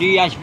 DSP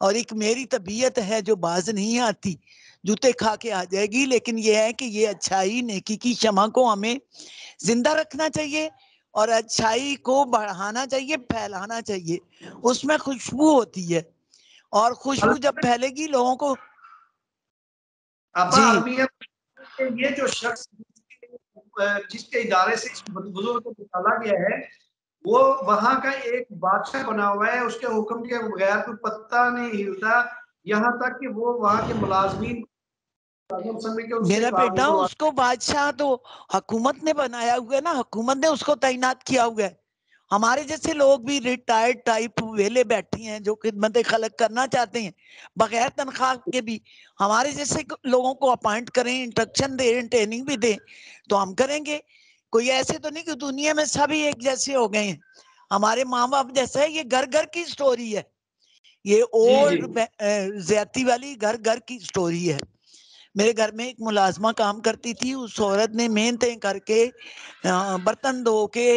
اور ایک میری طبیعت ہے جو باز نہیں آتی، جوتے کھا کے آ جائے گی، لیکن یہ ہے کہ یہ اچھائی نیکی کی شمع کو ہمیں زندہ رکھنا چاہیے اور اچھائی کو بڑھانا چاہیے، پھیلانا چاہیے، اس میں خوشبو ہوتی ہے اور خوشبو جب پھیلے گی لوگوں کو. ابا جی المیہ یہ جو شخص جس کے ادارے سے اس بزرگ کو نکالا گیا ہے وہ وہاں کا ایک بادشاہ بنا ہوا ہے، اس کے حکم کے بغیر کوئی پتہ نہیں ہلتا، یہاں تک کہ وہ وہاں کے ملازمین میرا بیٹا اس کو بادشاہ تو حکومت نے بنایا ہوا ہے نا، حکومت نے اس کو تعینات کیا ہوا ہے. ہمارے جیسے لوگ بھی ریٹائرڈ ٹائپ ویلے بیٹھی ہیں جو خدمت خلق کرنا چاہتے ہیں بغیر تنخواہ کے بھی، ہمارے جیسے لوگوں کو اپوائنٹ کریں، انٹرکشن دیں، ٹریننگ بھی دیں تو ہم کریں گے. کوئی ایسے تو نہیں کہ دنیا میں سبھی ایک جیسے ہو گئے ہیں. ہمارے ماں باپ جیسا ہے، یہ گھر گھر کی سٹوری ہے، یہ اولڈ زیادتی والی گھر گھر کی سٹوری ہے. میرے گھر میں ایک ملازمہ کام کرتی تھی، اس عورت نے محنتیں کر کے برتن دھو کے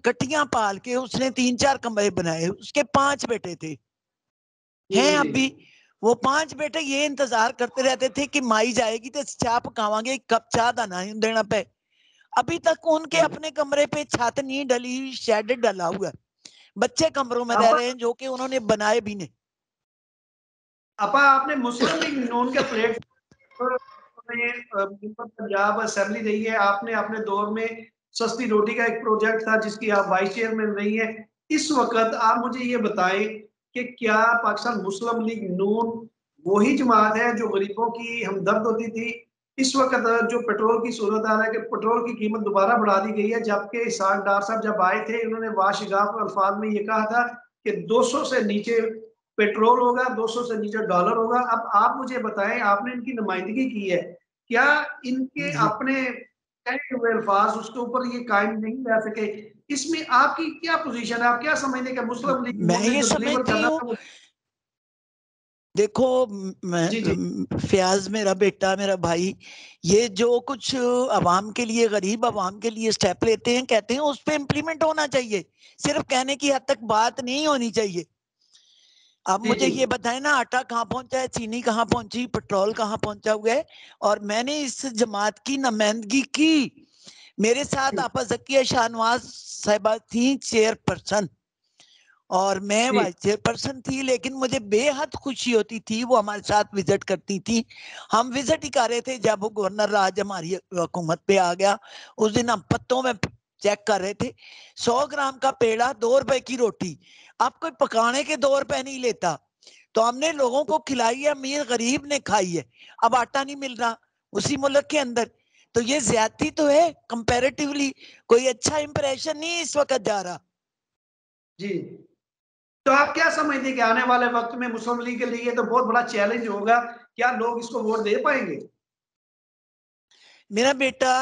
کٹیاں پال کے اس نے 3-4 کمرے بنائے. اس کے 5 بیٹے تھے، ہیں اب بھی وہ 5 بیٹے یہ انتظار کرتے رہتے تھے کہ مائی جائے گی تو چاہ پکاواں گے، کپ چاہ دانا دینا پہ. ابھی تک ان کے اپنے کمرے پہ چھت نہیں ڈلی ہوئی، شیڈ ڈلا ہوا ہے. بچے کمروں میں رہ رہے ہیں جو کہ انہوں نے بنائے بھی نہیں. اپا آپ نے مسلم لیگ نون کے پلیٹ پنجاب اسمبلی رہی ہے، آپ نے اپنے دور میں سستی روٹی کا ایک پروجیکٹ تھا جس کی آپ وائس چیئرمین رہی ہیں. اس وقت آپ مجھے یہ بتائیں کہ کیا پاکستان مسلم لیگ نون وہی جماعت ہے جو غریبوں کی ہمدرد ہوتی تھی؟ اس وقت جو پیٹرول کی صورت حال ہے کہ پیٹرول کی قیمت دوبارہ بڑھا دی گئی ہے، جبکہ اسحاق ڈار صاحب جب آئے تھے انہوں نے واشگاف الفاظ میں یہ کہا تھا کہ 200 سے نیچے پیٹرول ہوگا، 200 سے نیچے ڈالر ہوگا. اب آپ مجھے بتائیں، آپ نے ان کی نمائندگی کی ہے، کیا ان کے اپنے کہے ہوئے الفاظ اس کے اوپر یہ قائم نہیں رہ سکے؟ اس میں آپ کی کیا پوزیشن ہے؟ آپ کیا سمجھتے ہیں کہ مسلم لیگ میں نے یہ جو ڈلیور سمجھتی کرنا ہوں، تھا وہ... دیکھو جی جی فیاض میرا بیٹا، میرا بھائی، یہ جو کچھ عوام کے لیے، غریب عوام کے لیے سٹیپ لیتے ہیں، کہتے ہیں اس پہ امپلیمنٹ ہونا چاہیے، صرف کہنے کی حد تک بات نہیں ہونی چاہیے. اب جی مجھے جی یہ بتائیں نا، آٹا کہاں پہنچا ہے، چینی کہاں پہنچی، پیٹرول کہاں پہنچا ہوا ہے. اور میں نے اس جماعت کی نمائندگی کی. میرے ساتھ آپا زکیہ شاہنواز صاحبہ تھیں چیئر پرسن اور میں جی وائس چیئر پرسن تھی، لیکن مجھے بے حد خوشی ہوتی تھی وہ ہمارے ساتھ وزٹ کرتی تھی. ہم وزٹ ہی کر رہے تھے جب وہ گورنر راج ہماری حکومت پہ آ گیا. اس دن ہم پتوں میں چیک کر رہے تھے، 100 گرام کا پیڑا 2 روپے کی روٹی، اب کوئی پکانے کے 2 روپے نہیں لیتا. تو ہم نے لوگوں کو کھلائی ہے، امیر غریب نے کھائی ہے. اب آٹا نہیں مل رہا اسی ملک کے اندر، تو یہ زیادتی تو ہے. کمپیریٹیولی کوئی اچھا امپریشن نہیں اس وقت جا رہا. جی تو آپ کیا سمجھتے ہیں کہ آنے والے وقت میں مسلم لیگ کے لیے تو بہت بڑا چیلنج ہوگا، کیا لوگ اس کو ووٹ دے پائیں گے؟ میرا بیٹا،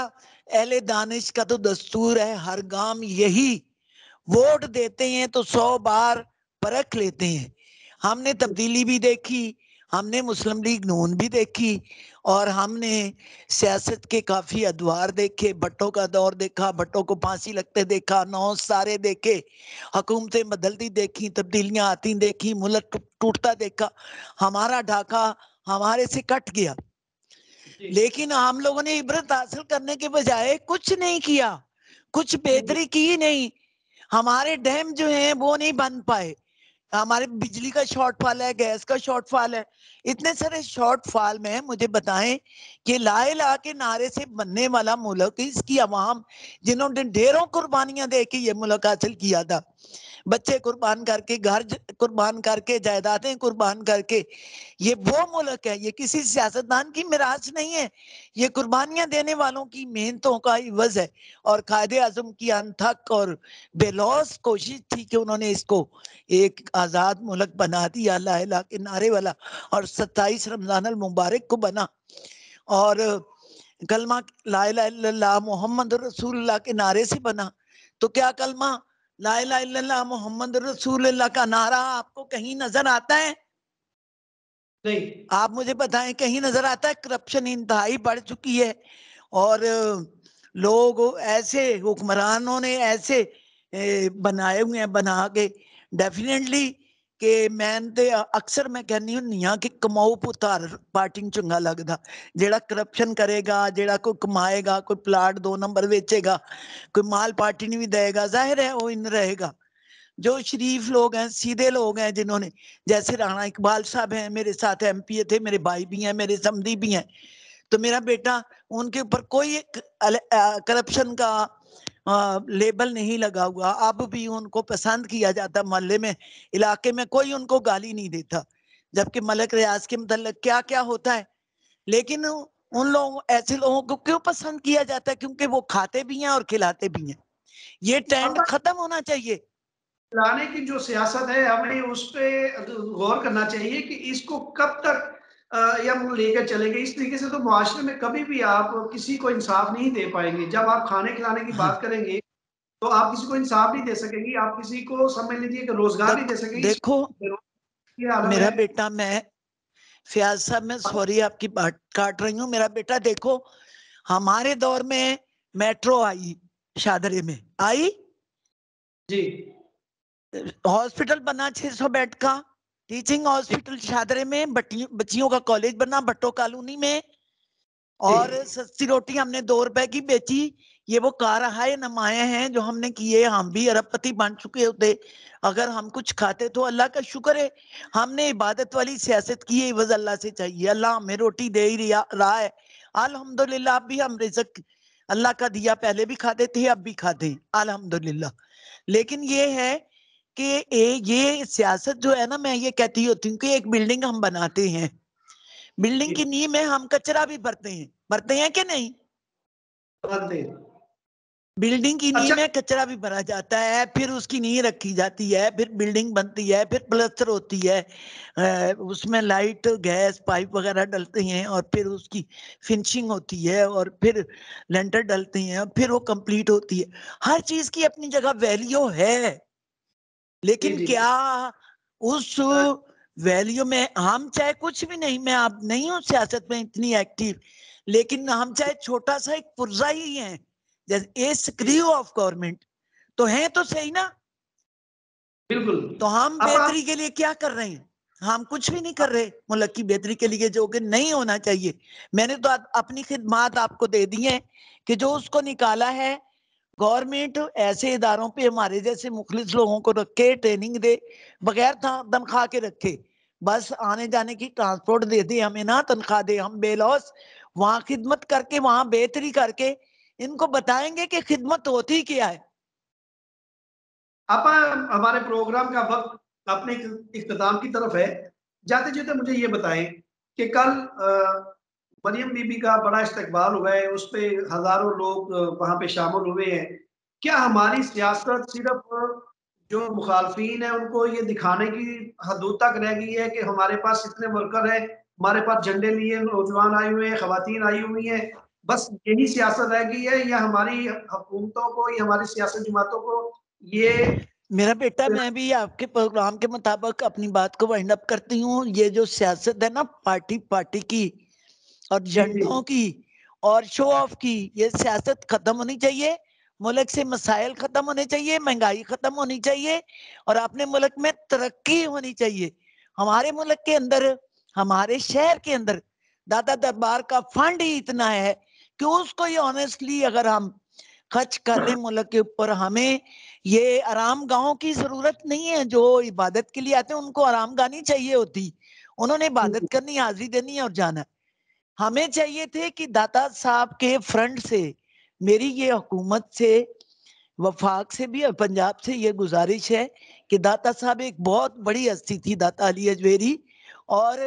اہل دانش کا تو دستور ہے، ہر گام یہی ووٹ دیتے ہیں تو 100 بار پرکھ لیتے ہیں. ہم نے تبدیلی بھی دیکھی، ہم نے مسلم لیگ نون بھی دیکھی، اور ہم نے سیاست کے کافی ادوار دیکھے. بھٹو کا دور دیکھا، بھٹو کو پھانسی لگتے دیکھا، 9 سارے دیکھے، حکومتیں بدلتی دیکھی، تبدیلیاں آتی دیکھی، ملک ٹوٹتا دیکھا. ہمارا ڈھاکہ ہمارے سے کٹ گیا، لیکن ہم لوگوں نے عبرت حاصل کرنے کے بجائے کچھ نہیں کیا، کچھ بہتری کی نہیں. ہمارے ڈیم جو ہیں وہ نہیں بن پائے، ہمارے بجلی کا شارٹ فال ہے، گیس کا شارٹ فال ہے. اتنے سارے شارٹ فال میں مجھے بتائیں کہ لا الہ کے نعرے سے بننے والا ملک، اس کی عوام جنہوں نے ڈھیروں قربانیاں دے کے یہ ملک حاصل کیا تھا، بچے قربان کر کے، گھر قربان کر کے، جائیدادیں قربان کر کے، یہ وہ ملک ہے. یہ کسی سیاستدان کی میراث نہیں ہے، یہ قربانیاں دینے والوں کی محنتوں کا عوض ہے. اور قائد اعظم کی انتھک اور بے لوث کوشش تھی کہ انہوں نے اس کو ایک آزاد ملک بنا دیا، لا الہ کے نعرے والا، اور 27 رمضان المبارک کو بنا، اور کلمہ لا الہ الا اللہ محمد رسول اللہ کے نعرے سے بنا. تو کیا کلمہ لا الہ الا اللہ محمد رسول اللہ کا نعرہ آپ کو کہیں نظر آتا ہے؟ نہیں. آپ مجھے بتائیں کہیں نظر آتا ہے؟ کرپشن انتہائی بڑھ چکی ہے، اور لوگ ایسے حکمرانوں نے ایسے بنائے ہوئے ہیں، بنا کے ڈیفینیٹلی کہ میں تے اکثر میں کہنی ہونی ہاں کہ کماؤ پتار پارٹی نوں چنگا لگدا، جیڑا کرپشن کرے گا، جیڑا کوئی کمائے گا، کوئی پلاٹ 2 نمبر بیچے گا، کوئی مال پارٹی نہیں بھی دے گا، ظاہر ہے وہ ان رہے گا۔ جو شریف لوگ ہیں، سیدھے لوگ ہیں، جنہوں نے جیسے رانا اقبال صاحب ہیں، میرے ساتھ ایم پی اے تھے، میرے بھائی بھی ہیں، میرے سمدھی بھی ہیں، تو میرا بیٹا ان کے اوپر کوئی کرپشن کا لیبل نہیں لگا ہوا، اب بھی ان کو پسند کیا جاتا، محلے میں علاقے میں کوئی ان کو گالی نہیں دیتا، جبکہ ملک ریاض کے متعلق کیا کیا ہوتا ہے۔ لیکن ان لوگوں ایسے لوگوں کو کیوں پسند کیا جاتا ہے؟ کیونکہ وہ کھاتے بھی ہیں اور کھلاتے بھی ہیں۔ یہ ٹرینڈ ختم ہونا چاہیے۔ لانے کی جو سیاست ہے ہمیں اس پہ غور کرنا چاہیے کہ اس کو کب تک یا ہم لے کر چلیں گے۔ اس طریقے سے تو معاشرے میں کبھی بھی آپ کسی کو انصاف نہیں دے پائیں گے۔ جب آپ کھانے کھلانے کی بات کریں گے تو آپ کسی کو انصاف نہیں دے سکیں گی، آپ کسی کو سمجھ لیجیے کہ روزگار نہیں دے سکیں گی۔ دیکھو یہ عالم میرا ہے۔ بیٹا، میں فیاض صاحب میں سوری آپ کی بات کاٹ رہی ہوں، میرا بیٹا دیکھو ہمارے دور میں میٹرو آئی، شادرے میں آئی، جی ہاسپٹل بنا 600 بیڈ کا، ٹیچنگ ہاسپٹل شادرے میں، بچیوں کا کالج بنا بٹو کالونی میں، اور سستی روٹی ہم نے 2 روپے کی بیچی۔ یہ وہ کارہائے نمایاں ہیں جو ہم نے کیے۔ ہم بھی ارب پتی بن چکے ہوتے اگر ہم کچھ کھاتے، تو اللہ کا شکر ہے ہم نے عبادت والی سیاست کی ہے، عوض اللہ سے چاہیے، اللہ ہمیں روٹی دے ہی رہا ہے الحمدللہ۔ اب بھی ہم رزق اللہ کا دیا، پہلے بھی کھاتے تھے، اب بھی کھاتے ہیں الحمدللہ۔ لیکن یہ ہے کہ یہ سیاست جو ہے نا، میں یہ کہتی ہوتی ہوں کہ ایک بلڈنگ ہم بناتے ہیں، بلڈنگ کی نیو میں ہم کچرا بھی بھرتے ہیں کہ نہیں؟ بلڈنگ کی نیو اچھا میں کچرا بھی بھرا جاتا ہے، پھر اس کی نیو رکھی جاتی ہے، پھر بلڈنگ بنتی ہے، پھر پلستر ہوتی ہے، اس میں لائٹ گیس پائپ وغیرہ ڈلتے ہیں، اور پھر اس کی فنشنگ ہوتی ہے، اور پھر لینٹر ڈلتے ہیں، اور پھر وہ کمپلیٹ ہوتی ہے۔ ہر چیز کی اپنی جگہ ویلیو ہے، لیکن کیا اس ویلیو میں ہم چاہے کچھ بھی نہیں، میں اب نہیں ہوں سیاست میں اتنی ایکٹیو، لیکن ہم چاہے چھوٹا سا ایک پرزہ ہی ہیں، جیسے اے سکریو آف گورنمنٹ تو ہیں تو صحیح نا؟ بالکل۔ تو ہم بہتری کے لیے کیا کر رہے ہیں؟ ہم کچھ بھی نہیں کر رہے ملک کی بہتری کے لیے، جو کہ نہیں ہونا چاہیے۔ میں نے تو اپنی خدمات آپ کو دے دی ہیں کہ جو اس کو نکالا ہے گورنمنٹ ایسے اداروں پہ ہمارے جیسے مخلص لوگوں کو رکھے، ٹریننگ دے، بغیر تنخواہ کے رکھے، بس آنے جانے کی ٹرانسپورٹ دے دے، ہمیں نہ تنخواہ دے، ہم بے لوس وہاں خدمت کر کے، وہاں بہتری کر کے ان کو بتائیں گے کہ خدمت ہوتی کیا ہے۔ آپ ہمارے پروگرام کا وقت اپنے اختتام کی طرف ہے، جاتے جاتے مجھے یہ بتائیں کہ کل مریم بی بی کا بڑا استقبال ہوا ہے، اس پہ ہزاروں لوگ وہاں پہ شامل ہوئے ہیں۔ کیا ہماری سیاست صرف جو مخالفین ہیں ان کو یہ دکھانے کی حدود تک رہ گئی ہے کہ ہمارے پاس اتنے ورکر ہیں، ہمارے پاس جھنڈے لیے نوجوان آئے ہوئے ہیں، خواتین آئی ہوئی ہیں، بس یہی سیاست رہ گئی ہے؟ یا ہماری حکومتوں کو یا ہماری سیاسی جماعتوں کو یہ میرا بیٹا، میں بھی آپ کے پروگرام کے مطابق اپنی بات کو وائنڈ اپ کرتی ہوں۔ یہ جو سیاست ہے نا پارٹی کی اور جھنڈوں کی اور شو آف کی، یہ سیاست ختم ہونی چاہیے۔ ملک سے مسائل ختم ہونے چاہیے، مہنگائی ختم ہونی چاہیے، اور اپنے ملک میں ترقی ہونی چاہیے۔ ہمارے ملک کے اندر، ہمارے شہر کے اندر دادا دربار کا فنڈ ہی اتنا ہے کہ اس کو یہ آنیسٹلی اگر ہم خرچ کر لیں ملک کے اوپر، ہمیں یہ آرام گاہوں کی ضرورت نہیں ہے۔ جو عبادت کے لیے آتے ہیں ان کو آرام گاہ نہیں چاہیے ہوتی، انہوں نے عبادت کرنی، حاضری دینی اور جانا۔ ہمیں چاہیے تھے کہ داتا صاحب کے فرنٹ سے، میری یہ حکومت سے، وفاق سے بھی اور پنجاب سے یہ گزارش ہے کہ داتا صاحب ایک بہت بڑی ہستی تھی، داتا علی اجویری، اور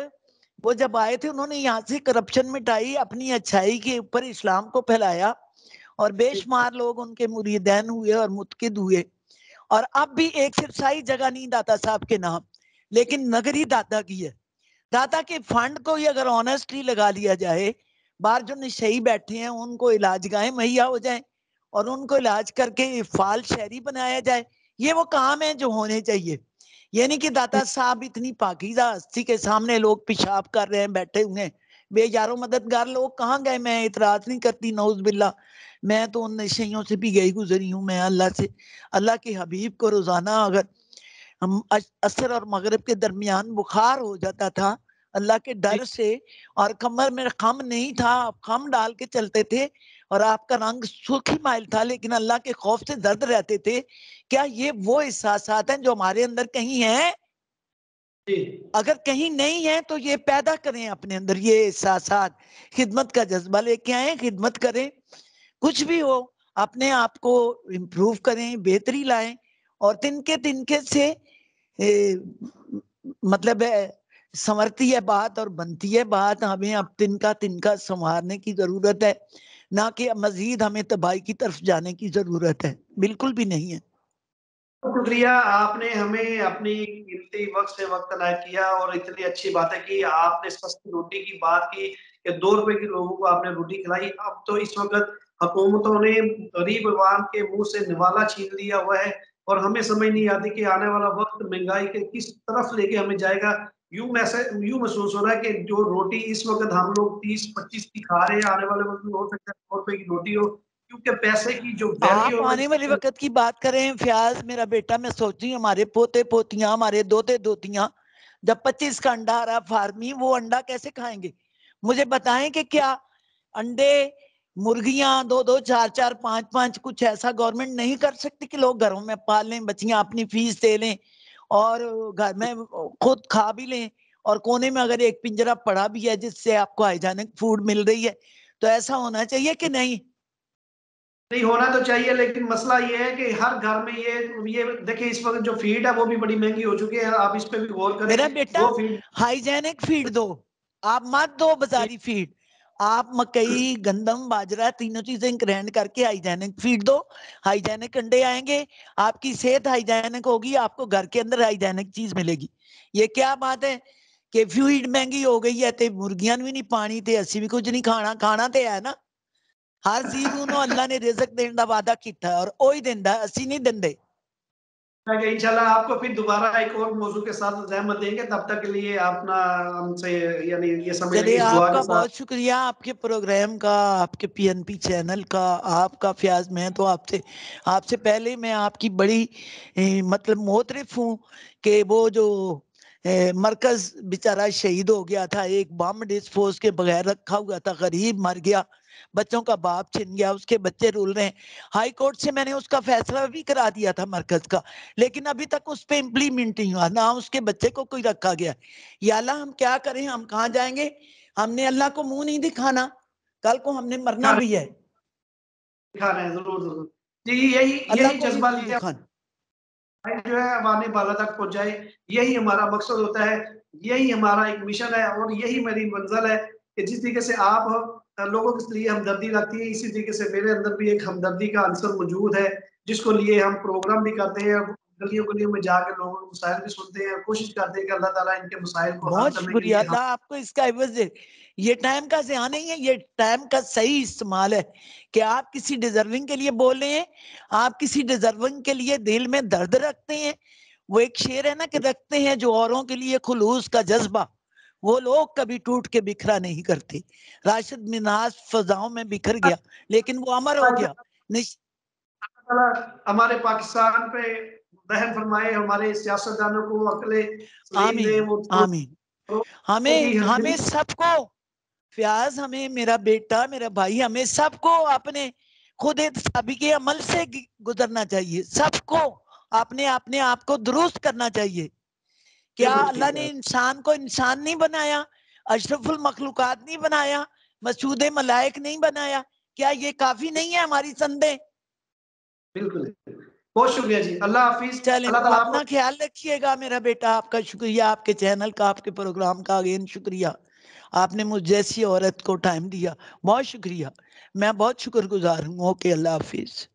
وہ جب آئے تھے انہوں نے یہاں سے کرپشن مٹائی، اپنی اچھائی کے اوپر اسلام کو پھیلایا، اور بے شمار لوگ ان کے مریدین ہوئے اور متقد ہوئے۔ اور اب بھی ایک سرسائی جگہ نہیں داتا صاحب کے نام، لیکن نگری داتا کی ہے۔ داتا کے فنڈ کو ہی اگر آنیسٹلی لگا لیا جائے، باہر جو نشئی بیٹھے ہیں ان کو علاج گاہیں مہیا ہو جائیں، اور ان کو علاج کر کے فعال شہری بنایا جائے، یہ وہ کام ہے جو ہونے چاہیے۔ یہ نہیں کہ داتا صاحب اتنی پاکیزہ ہستی کے سامنے لوگ پیشاب کر رہے ہیں، بیٹھے ہوئے ہیں، بے یارو مددگار لوگ کہاں گئے؟ میں اعتراض نہیں کرتی، نعوذ باللہ، میں تو ان نشیوں سے بھی گئی گزری ہوں۔ میں اللہ سے، اللہ کے حبیب کو روزانہ اگر ہم عصر اور مغرب کے درمیان بخار ہو جاتا تھا اللہ کے ڈر سے، اور کمر میں خم نہیں تھا، خم ڈال کے چلتے تھے، اور آپ کا رنگ سرخی مائل تھا لیکن اللہ کے خوف سے درد رہتے تھے. کیا یہ وہ احساسات ہیں جو ہمارے اندر کہیں ہیں؟ اگر کہیں نہیں ہے تو یہ پیدا کریں اپنے اندر، یہ احساسات. خدمت کا جذبہ لے کے آئیں، خدمت کریں، کچھ بھی ہو اپنے آپ کو امپروو کریں، بہتری لائیں، اور تنکے سے مطلب سنورتی ہے بات اور بنتی ہے بات. ہمیں اب تنکا سنوارنے کی ضرورت ہے، نہ کہ مزید ہمیں تباہی کی طرف جانے کی ضرورت ہے، بالکل بھی نہیں ہے. شکریہ، آپ نے ہمیں اپنی قیمتی وقت سے وقت عنایت کیا اور اتنی اچھی باتیں کی. آپ نے سستی روٹی کی بات کی کہ 2 روپے کے لوگوں کو آپ نے روٹی کھلائی. اب تو اس وقت حکومتوں نے غریب عوام کے منہ سے نوالا چھین لیا ہوا ہے، اور ہمیں سمجھ نہیں آتی کہ آنے والا وقت مہنگائی کے کس طرف لے کے ہمیں جائے گا. یوں محسوس ہو رہا ہے کہ جو روٹی اس وقت ہم لوگ 30-25 کی کھا رہے ہیں، آنے والے وقت میں ہو سکتا ہے 100 روپے کی روٹی ہو، کیونکہ پیسے کی جو آپ ویلیو آنے والے وقت کی بات کریں فیاض میرا بیٹا، میں سوچتی ہوں ہمارے پوتے پوتیاں، ہمارے دوتے دوتیاں جب 25 کا انڈا آ رہا فارمی، وہ انڈا کیسے کھائیں گے؟ مجھے بتائیں کہ کیا انڈے مرغیاں 2-2 4-4 5-5 کچھ ایسا گورنمنٹ نہیں کر سکتی کہ لوگ گھروں میں پال لیں، بچیاں اپنی فیس دے لیں اور گھر میں خود کھا بھی لیں، اور کونے میں اگر ایک پنجرا پڑا بھی ہے جس سے آپ کو ہائیجینک فوڈ مل رہی ہے، تو ایسا ہونا چاہیے کہ نہیں؟ نہیں ہونا تو چاہیے، لیکن مسئلہ یہ ہے کہ ہر گھر میں یہ دیکھیں اس وقت جو فیڈ ہے وہ بھی بڑی مہنگی ہو چکی ہے. آپ اس پہ بھی غور کریں. میرا بیٹا وہ فیڈ ہائیجینک فیڈ دو، آپ مت دو بازاری فیڈ. آپ مکئی، گندم، باجرہ تینوں چیزیں گرینڈ کر کے ہائیجینک فیڈ دو، ہائیجینک انڈے آئیں گے، آپ کی صحت ہائیجینک ہوگی، آپ کو گھر کے اندر ہائیجینک چیز ملے گی. یہ کیا بات ہے کہ فیڈ مہنگی ہو گئی ہے تے مرغیاں بھی نہیں پانی تے اسی بھی کچھ نہیں کھانا تے ہے نا. ہر جیو نو اللہ نے رزق دین دا وعدہ کیتا ہے اور وہی دیندا ہے، اسی نہیں دیندے. انشاءاللہ آپ کو پھر دوبارہ ایک اور موضوع کے ساتھ زحمت دیں گے. تب تک کے لیے اپنا ہم سے یعنی یہ سمجھ لیں چلیے اس آپ دعا کا کے ساتھ. بہت شکریہ، آپ کے پروگرام کا، آپ کے پی این پی چینل کا، آپ کا فیاض. میں تو آپ سے پہلے میں آپ کی بڑی مطلب معترف ہوں کہ وہ جو مرکز بیچارہ شہید ہو گیا تھا، ایک بم ڈسپوز کے بغیر رکھا ہوا تھا، غریب مر گیا، بچوں کا باپ چھن گیا، اس کے بچے رول رہے ہیں. ہائی کورٹ سے میں نے اس کا فیصلہ بھی کرا دیا تھا مرکز کا، لیکن ابھی تک اس پہ امپلیمنٹ نہیں ہوا، نہ اس کے بچے کو کوئی رکھا گیا. یا اللہ ہم کیا کریں، ہم کہاں جائیں گے؟ ہم نے اللہ کو منہ نہیں دکھانا، کل کو ہم نے مرنا بھی ہے. دکھا رہے ہیں ضرور ضرور جی. یہی اللہ کو بھی جذبہ منہ لے دکھانا. جو ہے عوامی بالا تک پہنچ جائے، یہی ہمارا مقصد ہوتا ہے، یہی ہمارا ایک مشن ہے، اور یہی میری منزل ہے کہ جس طریقے سے آپ لوگوں کے لیے ہمدردی رکھتی ہیں، اسی طریقے سے میرے اندر بھی ایک ہمدردی کا عنصر موجود ہے، جس کو لیے ہم پروگرام بھی کرتے ہیں، گلیوں گلیوں میں جا کے لوگوں کے مسائل بھی سنتے ہیں، کوشش کرتے ہیں کہ اللہ تعالیٰ ان کے مسائل کو حل بہت کرنے کے شکریہ، لیے اللہ آپ کو اس کا عوض دے. یہ ٹائم کا ضیاع نہیں ہے، یہ ٹائم کا صحیح استعمال ہے کہ آپ کسی ڈیزرونگ کے لیے بول رہے ہیں، آپ کسی ڈیزرونگ کے لیے دل میں درد رکھتے ہیں. وہ ایک شعر ہے نا کہ رکھتے ہیں جو اوروں کے لیے خلوص کا جذبہ، وہ لوگ کبھی ٹوٹ کے بکھرا نہیں کرتے. راشد مناز فضاؤں میں بکھر گیا لیکن وہ امر ہو گیا. ہمارے پاکستان پہ رحم فرمائے، ہمارے سیاستدانوں کو عقل سلیم دے. آمین آمین. ہمیں سب کو فیاض، ہمیں میرا بیٹا، میرا بھائی، ہمیں سب کو اپنے خود سابقہ عمل سے گزرنا چاہیے. سب کو اپنے آپ کو درست کرنا چاہیے. کیا بالکل اللہ ٹھیک ہے. نے انسان کو انسان نہیں بنایا، اشرف المخلوقات نہیں بنایا، مسعود ملائک نہیں بنایا؟ کیا یہ کافی نہیں ہے ہماری سندیں؟ بالکل. بہت شکریہ جی. اللہ حافظ. چلیں، اللہ تعالیٰ آپ کو اپنا خیال رکھیے گا میرا بیٹا. آپ کا شکریہ، آپ کے چینل کا، آپ کے پروگرام کا اگین شکریہ. آپ نے مجھ جیسی عورت کو ٹائم دیا، بہت شکریہ. میں بہت شکر گزار ہوں. اوکے، اللہ حافظ.